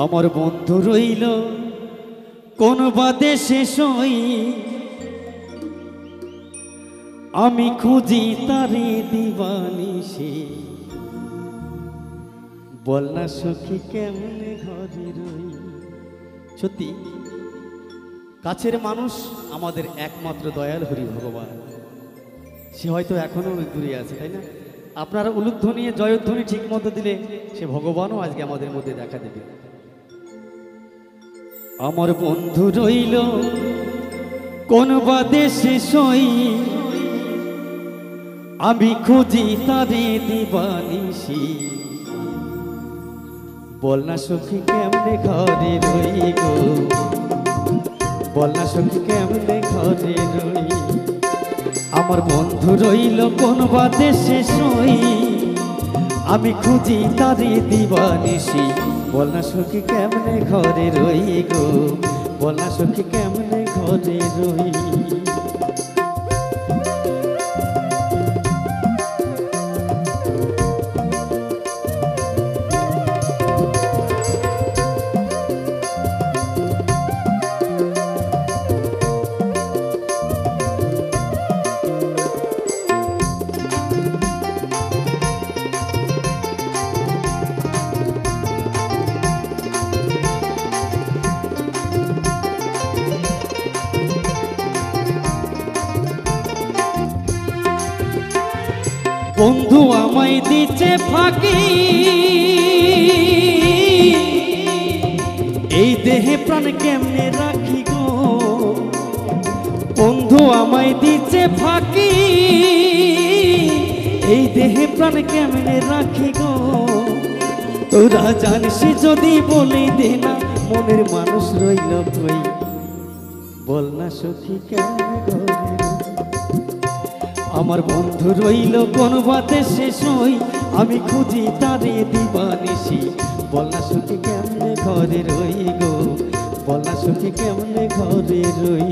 আমার বন্ধু রইল কোন বা দেশে সই, আমি খুঁজি তারে দিবানিশি। বল না সখী কেমনে ঘরে রই। সত্যি কাছের মানুষ আমাদের একমাত্র দয়াল হরি ভগবান, সে হয়তো এখনো দূরে আছে, তাই না? আপনারা উলুধ্বনি জয়ধ্বনি ঠিক মতো দিলে সে ভগবানও আজকে আমাদের মধ্যে দেখা দেবে। আমার বন্ধু রইল কোন বা দেশে সই, আমি খুঁজি তারে দিবানিশি। বল না সখী কেমনে ঘরে রই গো, বল না সখী কেমনে ঘরে রই। আমার বন্ধু রইল কোন বা দেশে সই, আমি খুঁজি তারে দিবানিশি। বল না সখী কেমনে ঘরে রই গো, বল না সখী কেমনে ঘরে রই। বন্ধু আমায় দিচ্ছে ফাঁকি, এই দেহে প্রাণ কেমনে রাখি গো। বন্ধু আমায় দিচ্ছে ফাঁকি, এই দেহে প্রাণ কেমনে রাখি গো। তোরা জানিস যদি বলে দে না, মনের মানুষ রইল কই। বল না সখী কেমনে ঘরে। আমার বন্ধু রইল কোন বা দেশে সই, আমি খুঁজি তারে দিবানিশি। বল না সখী কেমনে ঘরে রই গো, বল না সখী কেমনে ঘরে রই।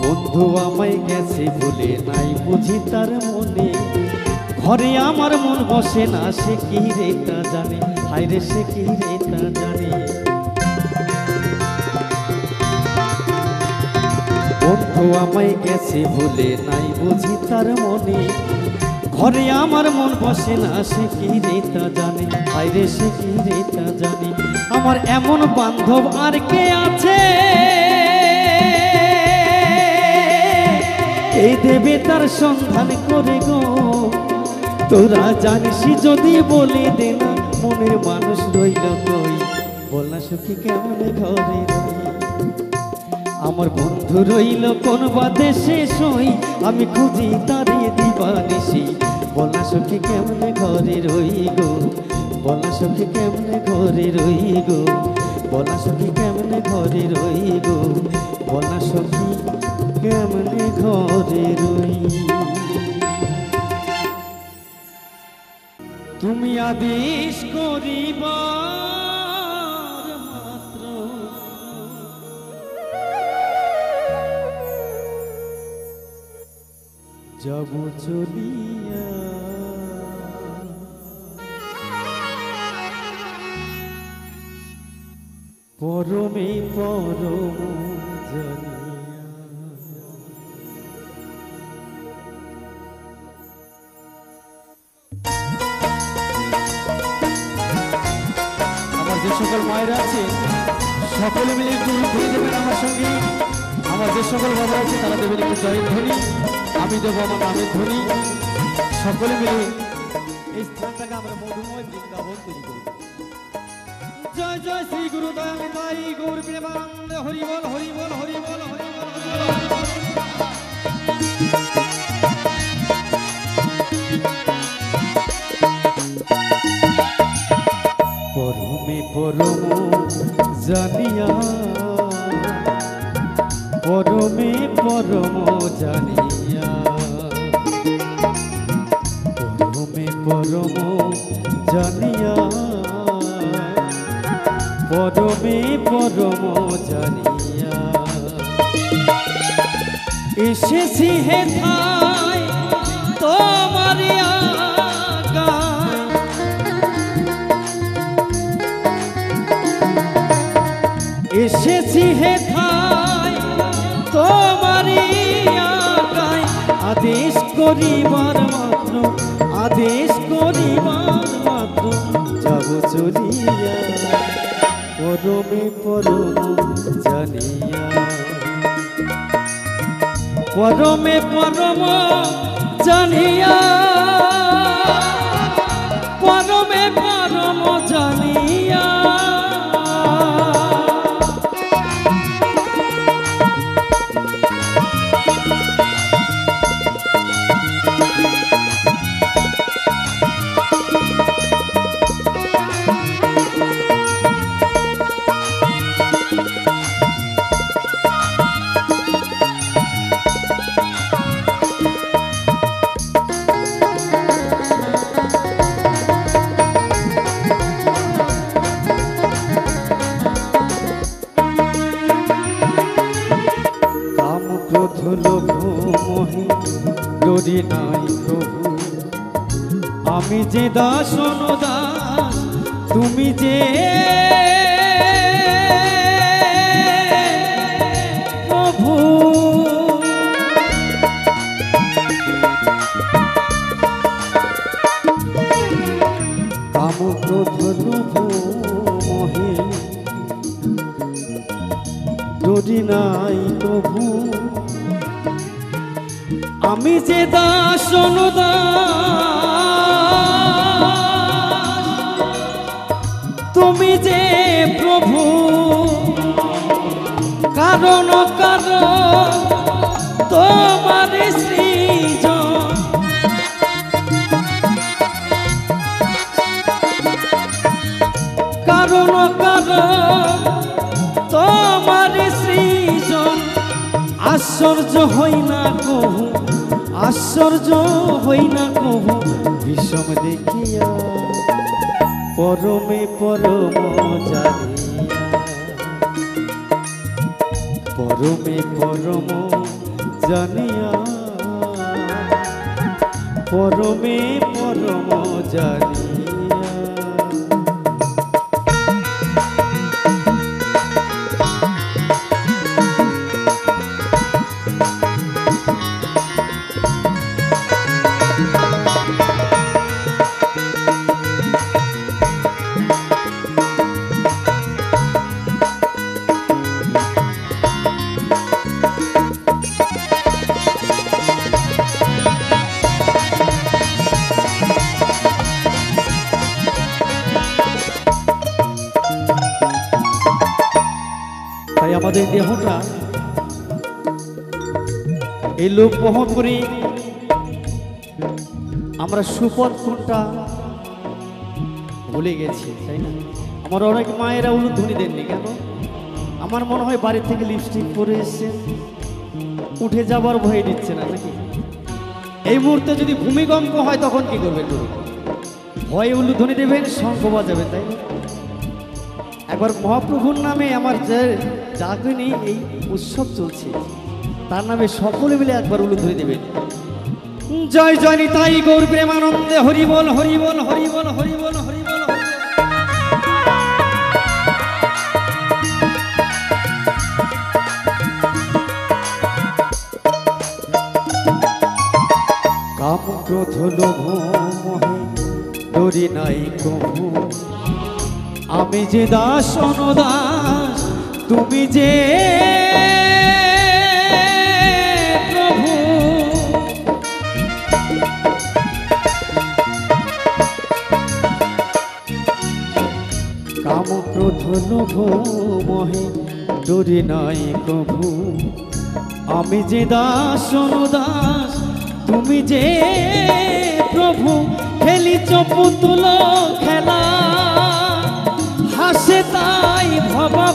বন্ধু আমায় গেছে বলে নাই বুঝি তার মনে, ঘরে আমার মন বসে না, সে কি রে তা জানে। হায় রে সে কি রে তা জানে। বন্ধু আমায় গেছে বলে নাই বুঝি তার মনে, ঘরে আমার মন বসে না, সে কি রে তা জানে। হায় রে সে কি রে তা জানে। আমার এমন বান্ধব আর কে আছে, এই দেবে তার সন্ধান করে গো। তোরা জানিস যদি বলে দে না, মনের মানুষ রইল কই। বল না সখী কেমনে ঘরে রই। আমার বন্ধু রইল কোন বা দেশে সই, আমি খুঁজি তারে দিবানিশি। বল না সখী কেমনে ঘরে রই গো, বল না সখী কেমনে ঘরে রই গো, বল না সখী কেমনে ঘরে রই গো, বল না সখী কেমনে ঘরে রই। তুমি আদেশ করিবার মাত্র, যাব চলিয়া। পরমে পরম জানি যে সকল মায়েরা আছে সকলে মিলে একটু ঘুরে দেবেন আমার সঙ্গে। আমার যে সকল বাবা আছে তারা দেবেন একটু জয়ের ধ্বনি, আমি দেবো আমার নামের ধ্বনি। সকলে মিলে এই স্থানটাকে আমরা মধুময় বৃন্দাবন তৈরি করব। জয় জয় শ্রী গুরু দয়াল নিতাই গৌর প্রেমানন্দ। হরি বল হরি বল হরি বল হরি বল। পরমে পরম জানিয়া পরমে পরম জানিয়া পরমে পরম জানিয়া পরমে পরম জানিয়া এসেছি হে ঠাই তোমার আগায় এসেছি হে ঠাই তোমার আগায় আদেশ করিবার মাত্র আদেশ করিবার মাত্র যাব চলিয়া পরমে পরম জানিয়া পরমে পরম জানিয়া পরমে পরম জানিয়া লোভ মোহে ডরি নাই প্রভু আমি যে দাস অনুদাস তুমি যে প্রভু কাম ক্রোধ লোভ মোহে ডরি নাই প্রভু আমি যে দাস অনুদাস তুমি যে প্রভু কারণ কারণ তোমার সৃজন কারণ কারণ তোমার সৃজন আশ্চর্য হই না কহু আশ্চর্য হই না কহু বিষম দেখিয়া পরমে পরম জানিয়া পরমে পরম জানিয়া পরমে পরম জানিয়া তাই আমাদের দেহটা এই লোক বহন করি আমরা সুপথ কোনটা ভুলে গেছি তাই না আমার অনেক মায়েরা উলুধ্বনি দেননি কেন আমার মনে হয় বাড়ি থেকে লিপস্টিক পরে এসছে উঠে যাবার ভয় দিচ্ছে না নাকি এই মুহূর্তে যদি ভূমিকম্প হয় তখন কি করবেন ভয়ে উলুধ্বনি দেবেন শঙ্খ বাজাবেন তাই না একবার মহাপ্রভুর নামে আমার যে জাগরণী এই উৎসব চলছে তার নামে সকলে মিলে একবার উলুধ্বনি দেবেন জয় জয় নিতাই গৌর প্রেমানন্দে হরি বল হরি বল হরি বল হরি বল হরি বল কাম ক্রোধ লোভ মোহে ডরি নাই কভু আমি যে দাস অনুদাস তুমি যে প্রভু কাম ক্রোধ লোভ মোহে ডরি নাই কভু আমি যে দাস অনুদাস তুমি যে প্রভু খেলিছ পুতুল খেলা হাসে তাই ভবা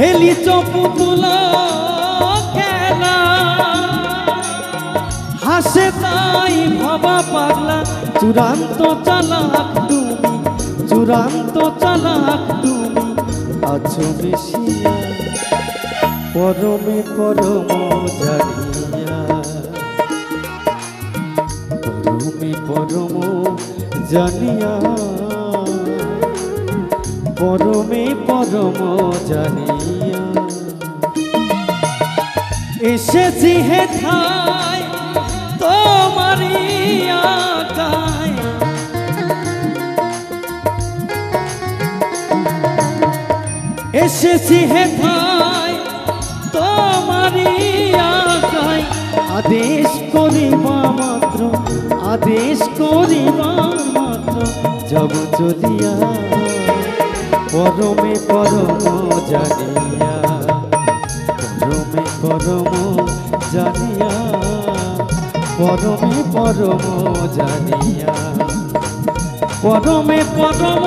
খেলি চপুতুলা খেলা হাসে তাই ভাবা পাগলা চূড়ান্ত চালাক তুমি চূড়ান্ত চালাক তুমি আছো মিশিয়া পরমে পরম জানিয়া পরমে পরম জানিয়া পরমে পরম জানিয়া এসেছি হেথায় তোমারি আকায় এসেছি হেথায় তোমারি আকায় আদেশ করিবা মাত্র আদেশ করিবা মাত্র যাব চলিয়া পরমে পরম জানিয়া পরমে পরম জানিয়া পরমে পরম জানিয়া পরমে পরম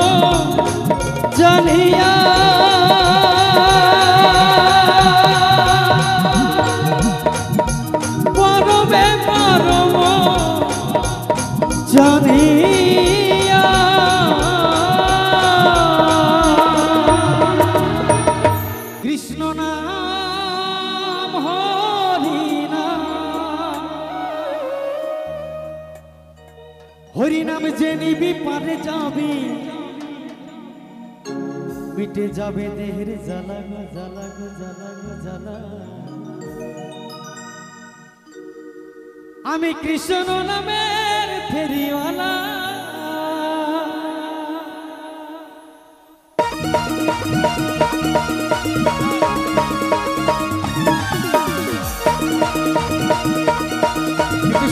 জানিয়া পরমে পরম জানিয়া কৃষ্ণ নাম হরি নাম হরি নাম যে নিবি পারে যাবি মিটে যাবে দেহের জ্বালা গো জ্বালা গো জ্বালা গো জ্বালা আমি কৃষ্ণ নামের ফেরিওয়ালা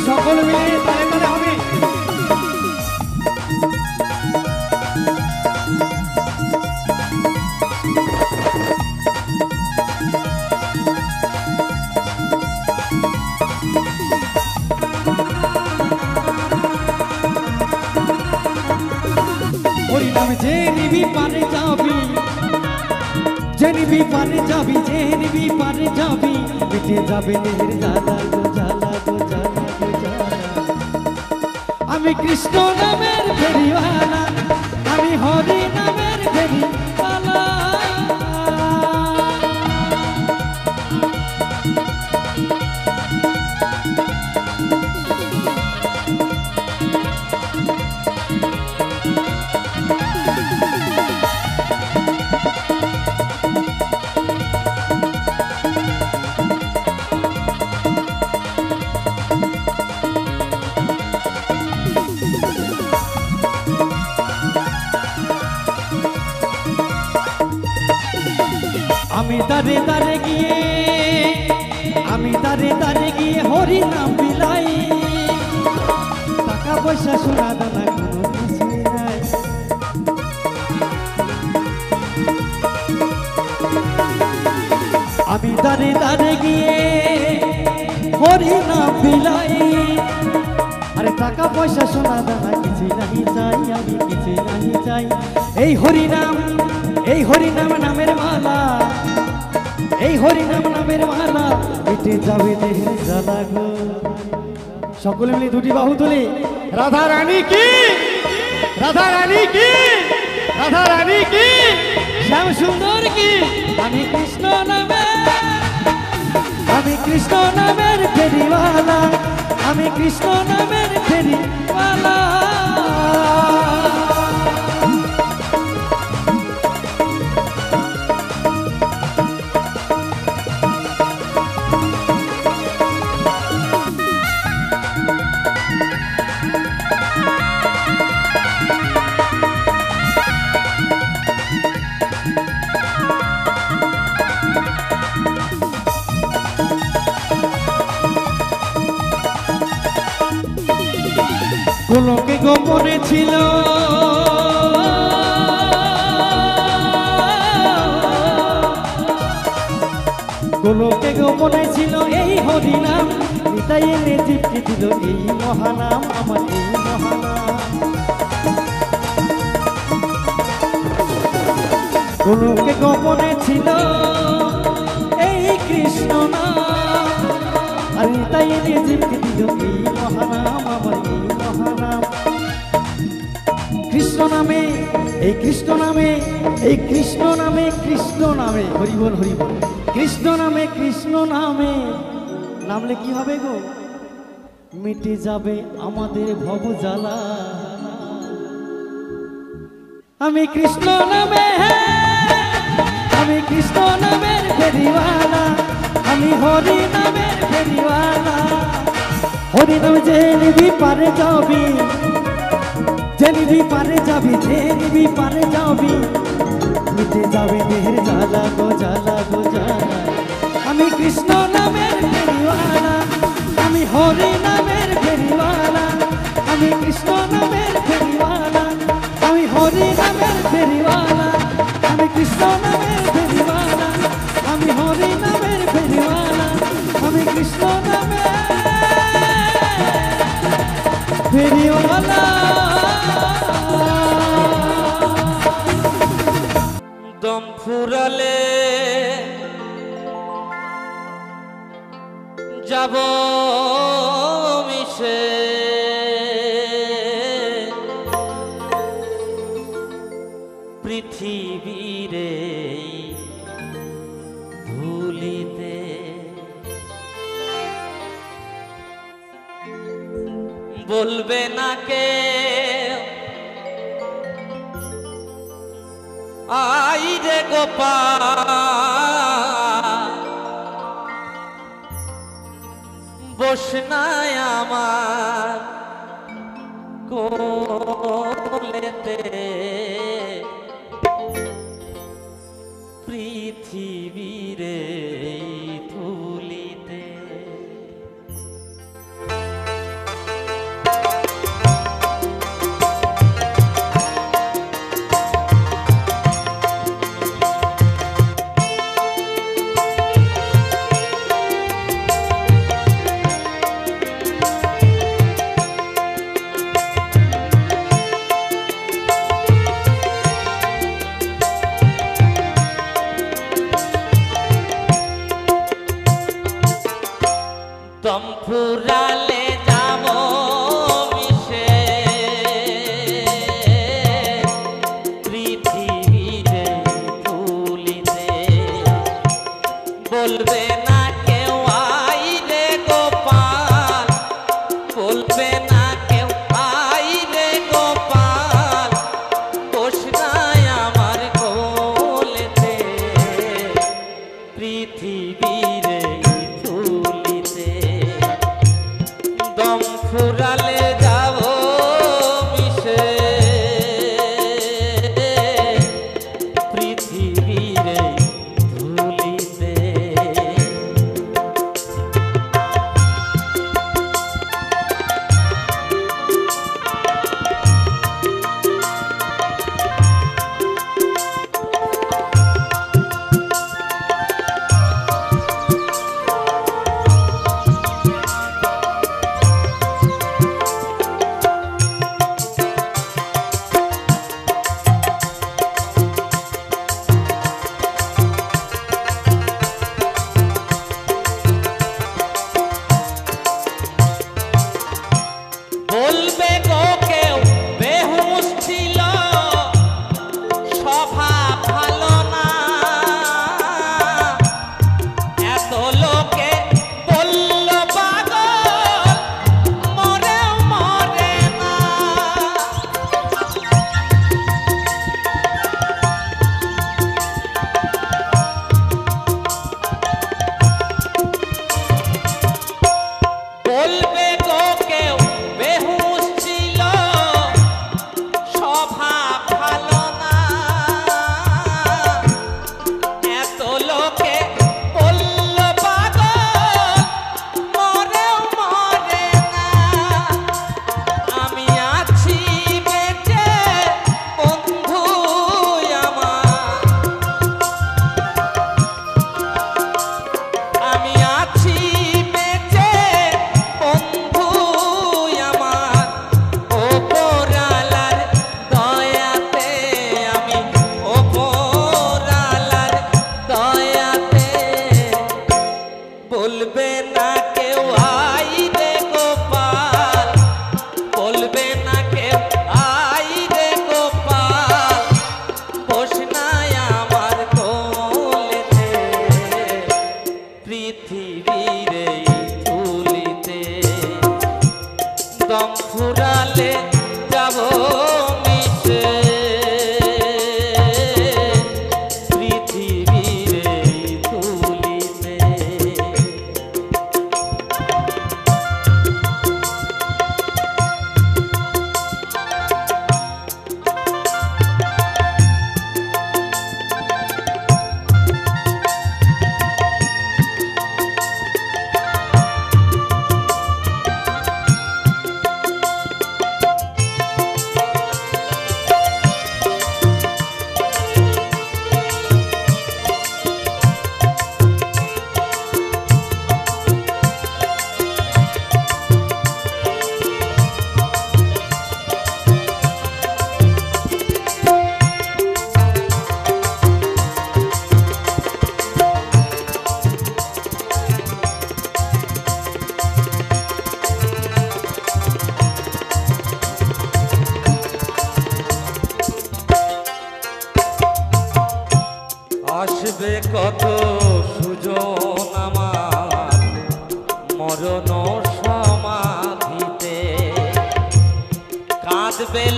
সকল মিলে তালে তালে হবে হরি নাম যে নিবি পারে যাবি যে নিবি পারে যাবি যে নিবি পারে যাবি মিটে যাবে দেহের জ্বালা গো জ্বালা গো জ্বালা গো জ্বালা আমি কৃষ্ণ নামের ফেরিওয়ালা আমি হরি নামের ফেরিওয়ালা আমি দারে দারে গিয়ে আমি দারে দারে গিয়ে হরি নাম বিলাই টাকা পয়সা সোনা দানা কোনো কিছুই নাই আমি দারে দারে গিয়ে হরি নাম বিলাই আরে টাকা পয়সা সোনা দানা কিছুই নাহি চাই আমি কিছুই নাহি চাই এই হরি নাম নামের মালা এই হরি নাম নামের মালা মিটে যাবে দেহের জ্বালা গো সকলে মিলে দুটি বাহু তুলি রাধা রানী কি রাধা রানী কি রাধা রানী কি শ্যাম সুন্দর কি আমি কৃষ্ণ নামের ফেরিওয়ালা আমি কৃষ্ণ নামের ফেরিওয়ালা গোলকে গোপনে ছিল গোলকে গোপনে ছিল এই হরিনাম নিতাই এনে তৃপ্তি দিল এই মহানাম আমার এই মহানাম গোলকে গোপনে ছিল দিনে জীবকে দিল এই মহানাম, আমার এই মহানাম। কৃষ্ণ নামে, এই কৃষ্ণ নামে, এই কৃষ্ণ নামে, কৃষ্ণ নামে, হরি বল হরি বল। কৃষ্ণ নামে, কৃষ্ণ নামে নামলে কি হবে গো? মিটে যাবে আমাদের ভব জ্বালা। আমি কৃষ্ণ নামে, আমি কৃষ্ণ নামের ফেরিওয়ালা, আমি হরি নামের ফেরিওয়ালা। হরি নাম যে নিবি পারে যাবি, যে নিবি পারে যাবি, যে নিবি পারে যাবি, মিটে যাবে দেহের জ্বালা গো জ্বালা গো জ্বালা। আমি কৃষ্ণ নামের ফেরিওয়ালা, আমি হরি নামের ফেরিওয়ালা, আমি কৃষ্ণ নামের ফেরিওয়ালা, আমি হরি নামের ফেরিওয়ালা, আমি কৃষ্ণ নামের ফেরিওয়ালা, আমি হরি নামের ফেরিওয়ালা, আমি কৃষ্ণ নামের ফেরিওয়ালা। দম ফুরালে যাব মিশে, পৃথিবীরে ধুলিতে। বলবে না কে আই রে গোপাল, বসনায় আমার কোলেতে, পৃথিবীরে ধুলিতে।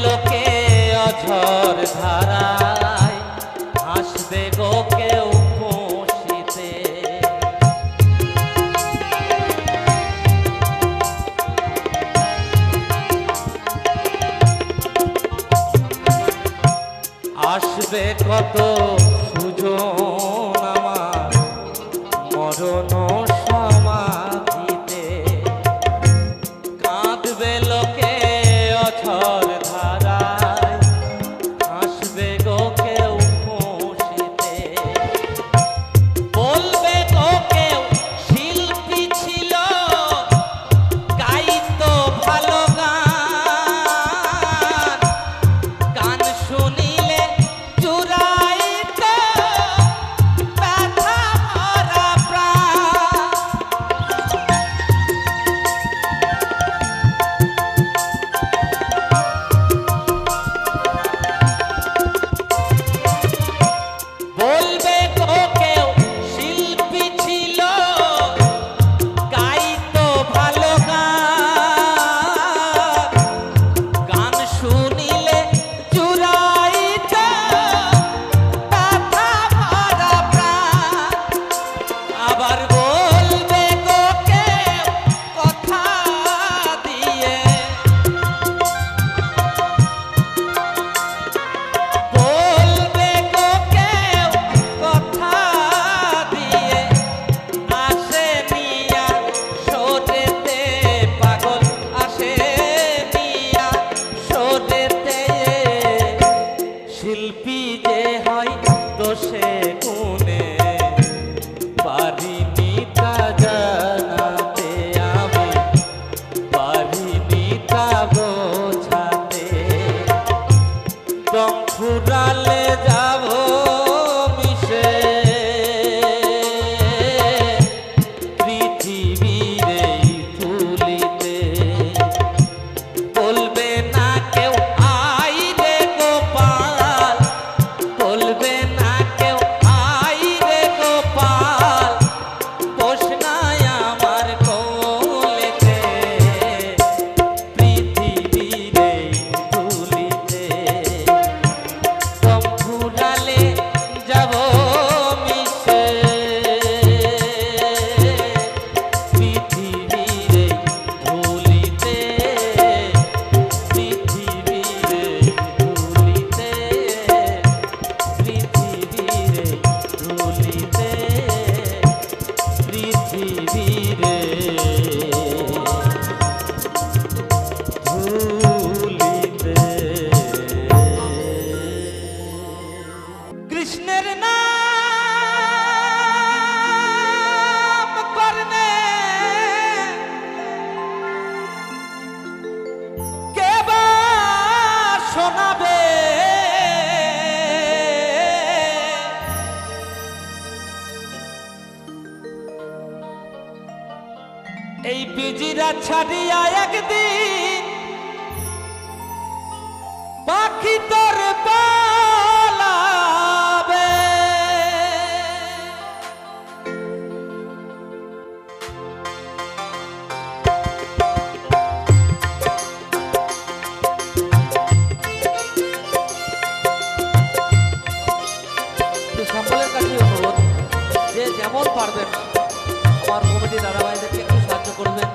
লোকে অঝর ধারায়, হাসবে গো কেউ খুশিতে। আসবে কত সুজন আমার মরণ সমাধিতে, কাঁদবে লোকে অঝর ধারায়, হাসবে গো কেউ খুশিতে। বলবে গো কেউ শিল্পী ছিল, গাইতো ভালো গান, গান শুনিলে চুরাইতো ব্যথা ভরা প্রাণ। বলবে গো কেউ শিল্পী ছিল, গাইতো ভালো গান, গান শুনিলে চুরাইতো ব্যথা ভরা প্রাণ। আবার বলবে গো কেউ কথা দিয়ে, বলবে গো কেউ কথা দিয়ে, আসে মিয়া সোটেতে পাগল, আসে মিয়া সোটেতে। শিল্পী যে হয় দোষে গুণে, পারিনি তা জানাতে আমি, পারিনি তা বোঝাতে। দম ফুরালে যাব মিশে পৃথিবীর এই ধুলিতে। বলবে না কেউ আই রে গোপাল, বলবে না কেউ আই রে গোপাল, পোষ নাই আমার কোলেতে পৃথিবীর এই ধুলিতে। দম ফুরালে যাব মিশে পৃথিবীর এই ধুলিতে, পৃথিবীর এই ধুলিতে, পৃথিবীর এই ধুলিতে, পৃথিবীর ধুলিতে। কৃষ্ণের নাম করনে কে বা শোনাবে, এই পিজিরা ছাড়িয়া একদিন পাখি তোর পালাবে। সকলের কাছে অনুরোধ, যে যেমন পারবেন আমার কমিটি দাদাভাইদেরকে একটু সাহায্য করবেন।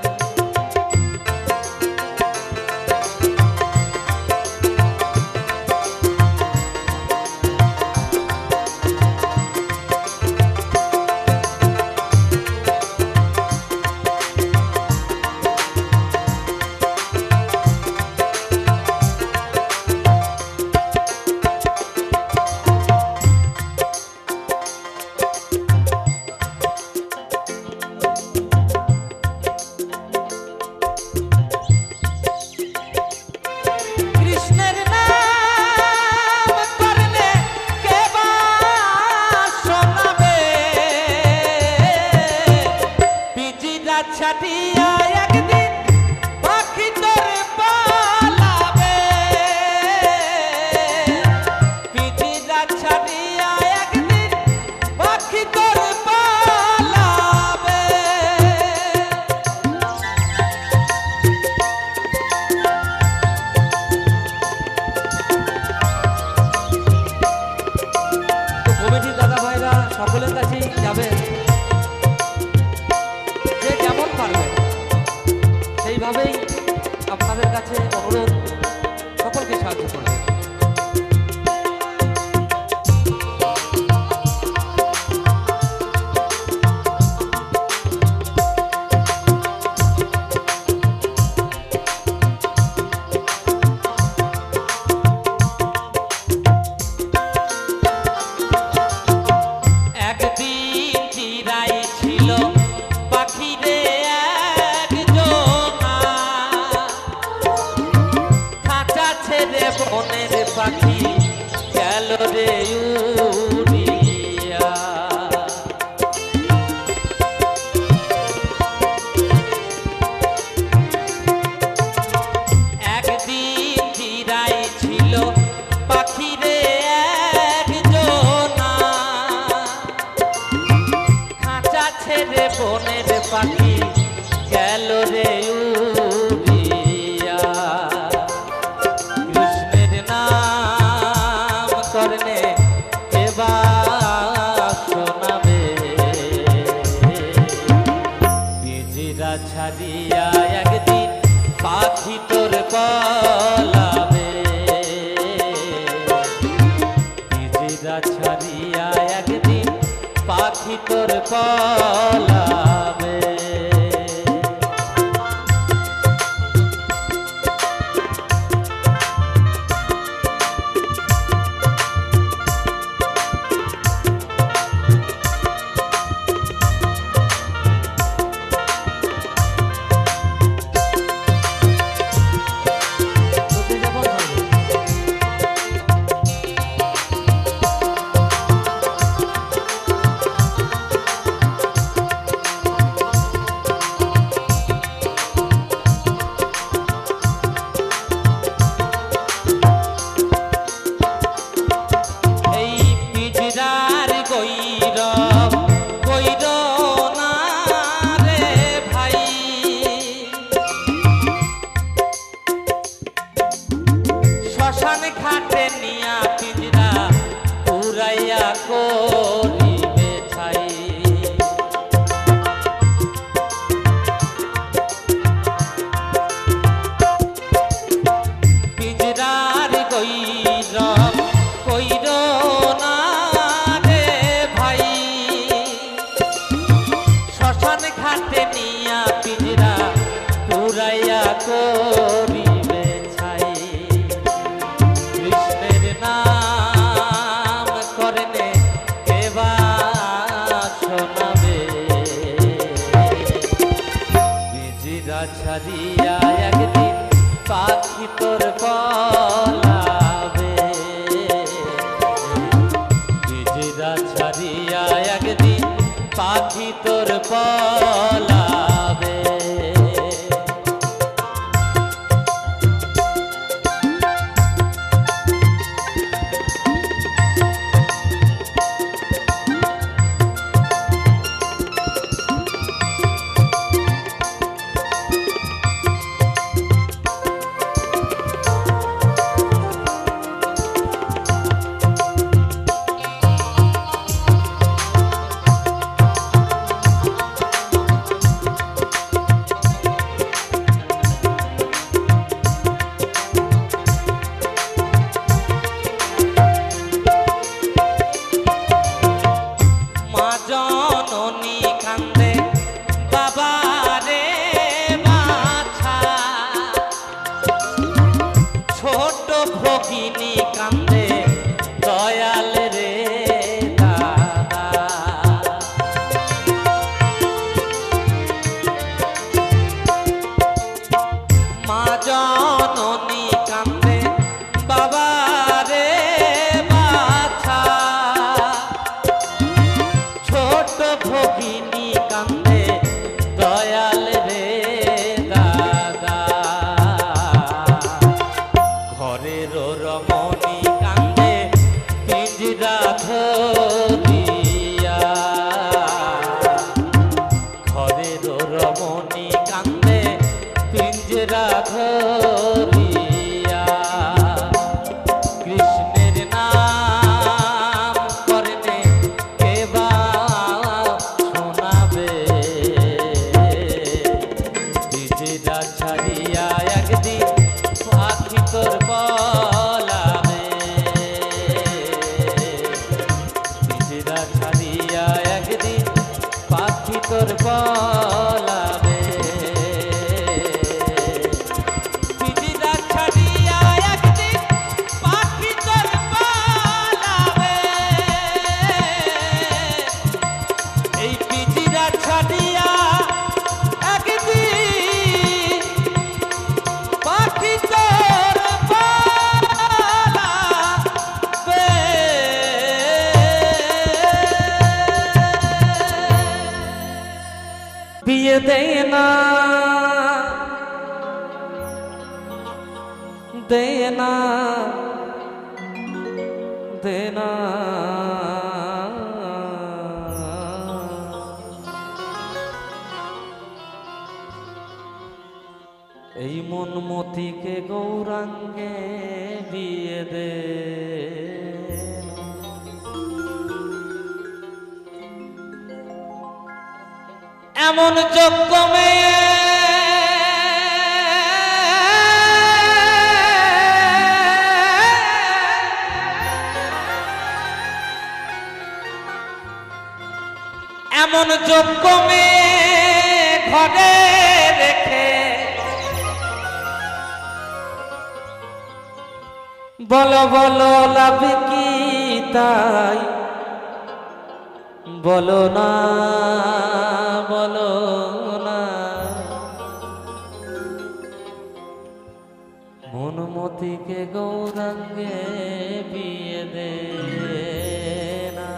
বনের পাখি গেল রে উড়িয়া। একদিন চিরাই ছিল পাখি রে একজনা, খাঁচা ছেড়ে বনের পাখি গেল রে উড়িয়া। কৃষ্ণের নাম করলে এবার শোনাবে, পিঞ্জরা ছাড়িয়া একদিন পাখি তোর পলাবে। পিঞ্জরা ছাড়িয়া একদিন পাখি তোর পলাবে। শ্মশান ঘাটে নিয়া পিঞ্জরা পুরাইয়া করিবে ছাই। পিঞ্জরার গৈরব কইর না রে ভাই, শ্মশান ঘাটে নিয়া পিঞ্জরা পুরাইয়া করিবে ছাই। কৃষ্ণের নাম করলে এবার শোনাবে, পিঞ্জরা ছাড়িয়া একদিন পাখি তোর পলাবে। পিঞ্জরা ছাড়িয়া একদিন পাখি তোর পলাবে। ভগিনী কান্দে দয়াল রে দাদা। মা জননী কান্দে বাবা রে বাছা, ছোট ভগিনী কান্দে দয়াল রে দাদা। ঘরের রমণী কান্দে পিঞ্জরা ধরিয়া, ঘরের রমণী কান্দে পিঞ্জরা ধরিয়া। কৃষ্ণের নাম করলে এবার শোনাবে, পিঞ্জরা ছাড়িয়া একদিন পাখি তোর পলাবে। দেয় না দেনা দেনা এই মন মতিকে গৌরাঙ্গে বিয়ে দে এমন যোগ্য মেয়ে এমন যোগ্য মেয়ে ঘরে রেখে বলো বলো লাভ কি তাই বলো না বলো না মনমতিকে গৌরাঙ্গে বিয়ে দে না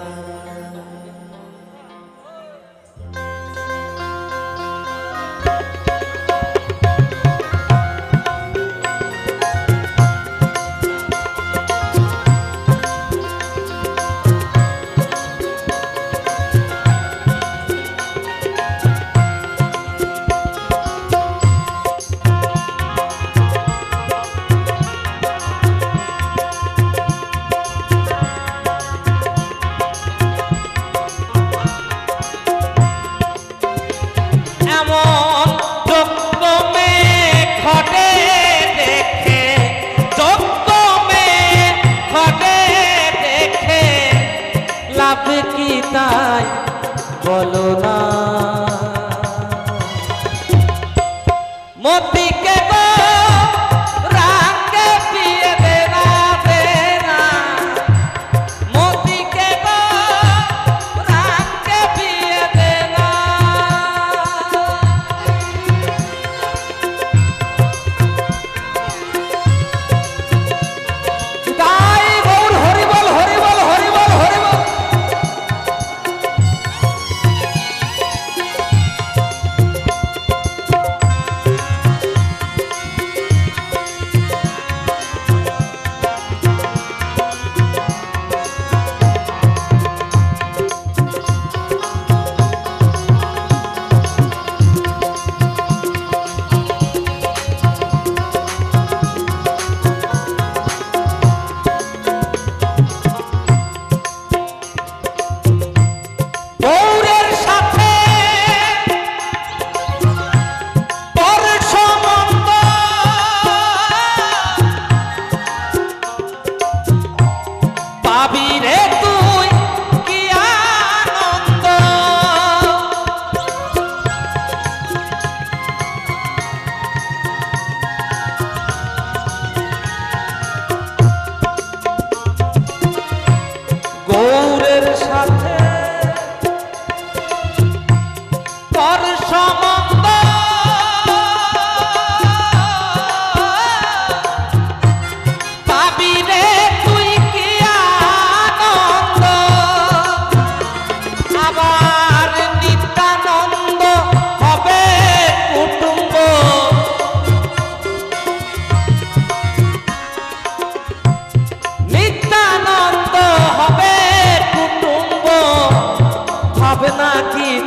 কি তাই বলো না মতিকে গো রাঙ্গে বিয়ে দে না মতিকে গো রাঙ্গে বিয়ে দে না তাই গৌর হরিবল হরিবল হরিবল হরিবল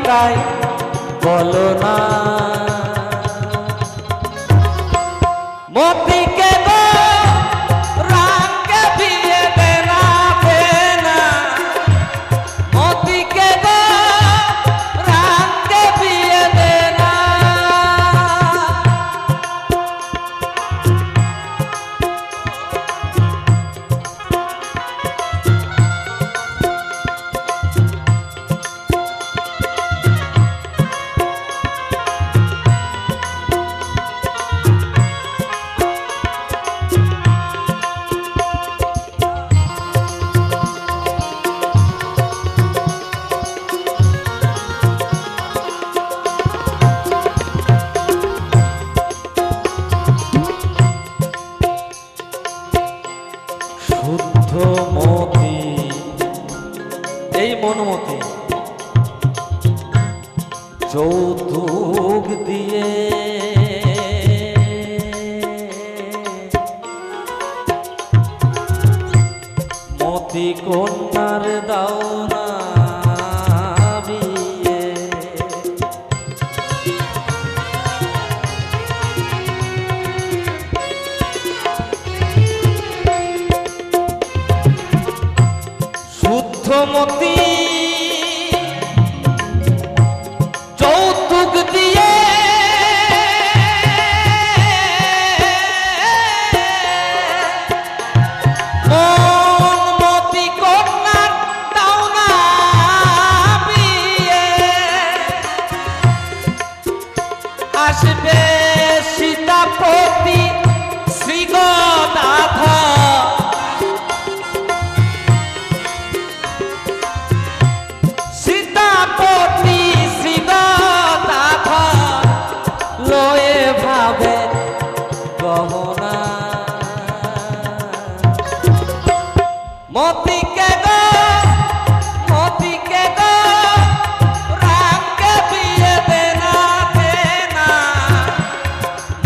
তাই বলো না মতিকে গো রাঙ্গে বিয়ে দে না মতিকে গো রাঙ্গে বিয়ে দে না মতি যৌতুক দিয়ে মতি কন্যার দাও না বিয়ে। শুদ্ধ মতি যৌতুক দিয়ে মতি কন্যার দাও না বিয়ে। আসবে সীতাপতি শ্রীগদাধর সীতাপতি শ্রীগদাধর লয়ে ভাবে গহনা। মতিকে গো মতিকে গো রামকে বিয়ে দেনা দেনা।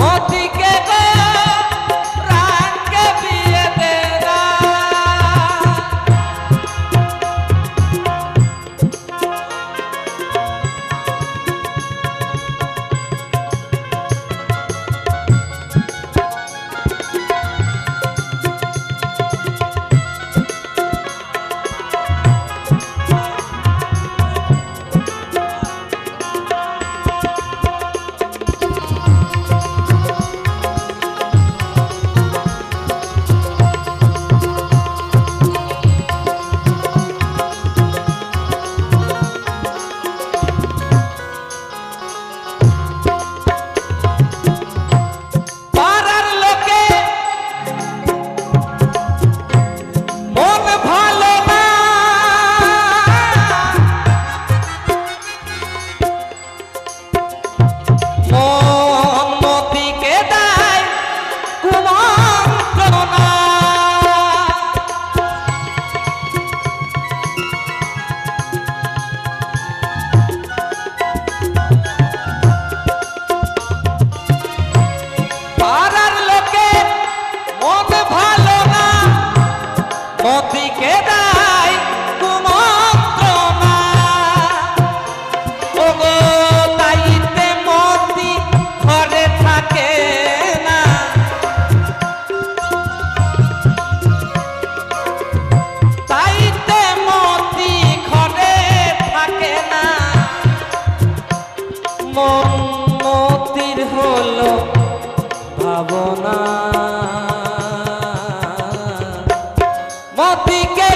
মতিকে গো রামকে বিয়ে দেনা। মতিকে দাই কুমন্ত্রণা। ওগো তাইতে মতি ঘরে থাকে না। তাইতে মতি ঘরে থাকে না। মতির হলো ভাবনা। মতিকে